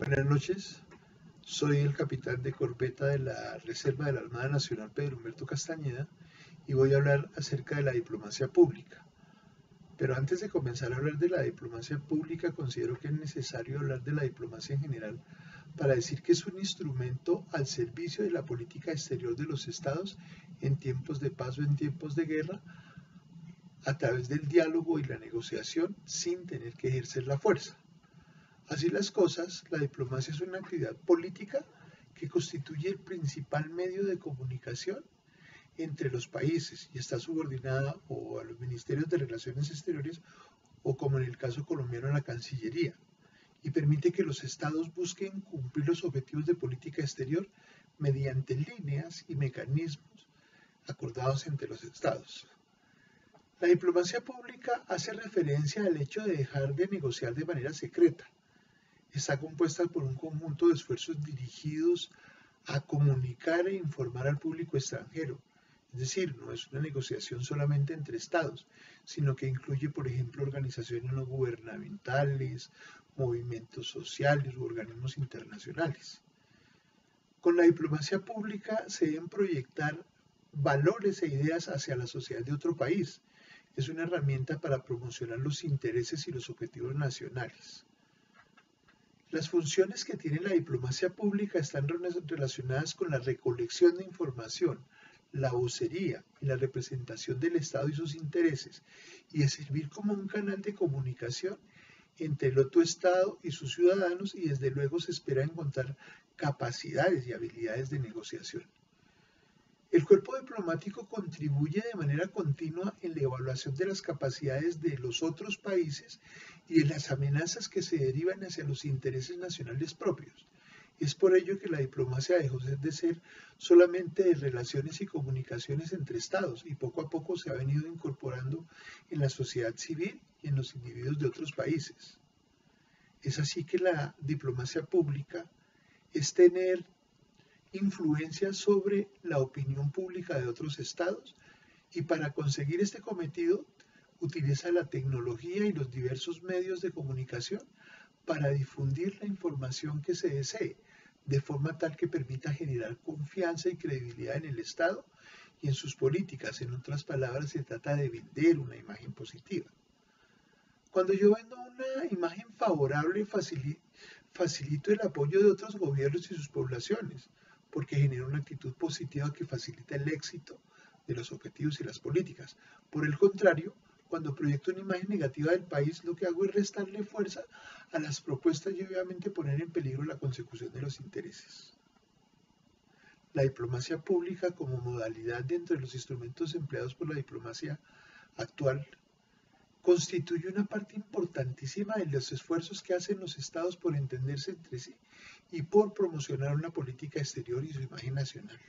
Buenas noches, soy el capitán de corbeta de la Reserva de la Armada Nacional Pedro Humberto Castañeda y voy a hablar acerca de la diplomacia pública. Pero antes de comenzar a hablar de la diplomacia pública, considero que es necesario hablar de la diplomacia en general para decir que es un instrumento al servicio de la política exterior de los estados en tiempos de paz o en tiempos de guerra, a través del diálogo y la negociación sin tener que ejercer la fuerza. Así las cosas, la diplomacia es una actividad política que constituye el principal medio de comunicación entre los países y está subordinada o a los ministerios de Relaciones Exteriores o, como en el caso colombiano, a la Cancillería, y permite que los estados busquen cumplir los objetivos de política exterior mediante líneas y mecanismos acordados entre los estados. La diplomacia pública hace referencia al hecho de dejar de negociar de manera secreta. Está compuesta por un conjunto de esfuerzos dirigidos a comunicar e informar al público extranjero. Es decir, no es una negociación solamente entre estados, sino que incluye, por ejemplo, organizaciones no gubernamentales, movimientos sociales u organismos internacionales. Con la diplomacia pública se deben proyectar valores e ideas hacia la sociedad de otro país. Es una herramienta para promocionar los intereses y los objetivos nacionales. Las funciones que tiene la diplomacia pública están relacionadas con la recolección de información, la vocería y la representación del Estado y sus intereses, y de servir como un canal de comunicación entre el otro Estado y sus ciudadanos, y desde luego se espera encontrar capacidades y habilidades de negociación. El cuerpo diplomático contribuye de manera continua en la evaluación de las capacidades de los otros países y de las amenazas que se derivan hacia los intereses nacionales propios. Es por ello que la diplomacia dejó de ser solamente de relaciones y comunicaciones entre estados y poco a poco se ha venido incorporando en la sociedad civil y en los individuos de otros países. Es así que la diplomacia pública es tener influencia sobre la opinión pública de otros estados y para conseguir este cometido utiliza la tecnología y los diversos medios de comunicación para difundir la información que se desee, de forma tal que permita generar confianza y credibilidad en el Estado y en sus políticas. En otras palabras, se trata de vender una imagen positiva. Cuando yo vendo una imagen favorable, facilito el apoyo de otros gobiernos y sus poblaciones, porque genera una actitud positiva que facilita el éxito de los objetivos y las políticas. Por el contrario, cuando proyecto una imagen negativa del país, lo que hago es restarle fuerza a las propuestas y obviamente poner en peligro la consecución de los intereses. La diplomacia pública como modalidad dentro de los instrumentos empleados por la diplomacia actual constituye una parte importantísima de los esfuerzos que hacen los estados por entenderse entre sí y por promocionar una política exterior y su imagen nacional.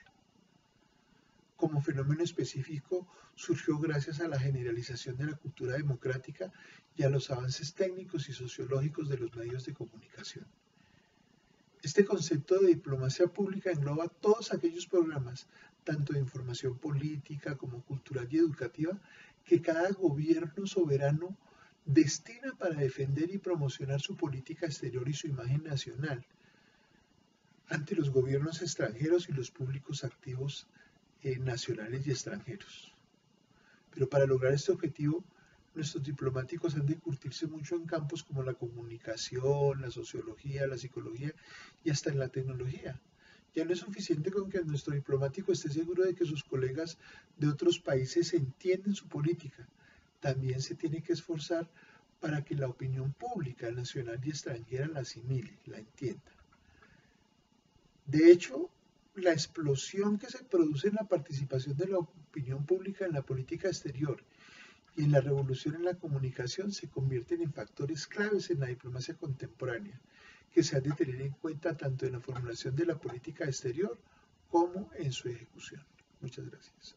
Como fenómeno específico, surgió gracias a la generalización de la cultura democrática y a los avances técnicos y sociológicos de los medios de comunicación. Este concepto de diplomacia pública engloba todos aquellos programas, tanto de información política como cultural y educativa, que cada gobierno soberano destina para defender y promocionar su política exterior y su imagen nacional ante los gobiernos extranjeros y los públicos activos nacionales y extranjeros. Pero para lograr este objetivo, nuestros diplomáticos han de curtirse mucho en campos como la comunicación, la sociología, la psicología y hasta en la tecnología. Ya no es suficiente con que nuestro diplomático esté seguro de que sus colegas de otros países entienden su política. También se tiene que esforzar para que la opinión pública nacional y extranjera la asimile, la entienda. De hecho, la explosión que se produce en la participación de la opinión pública en la política exterior y en la revolución en la comunicación se convierten en factores claves en la diplomacia contemporánea, que se han de tener en cuenta tanto en la formulación de la política exterior como en su ejecución. Muchas gracias.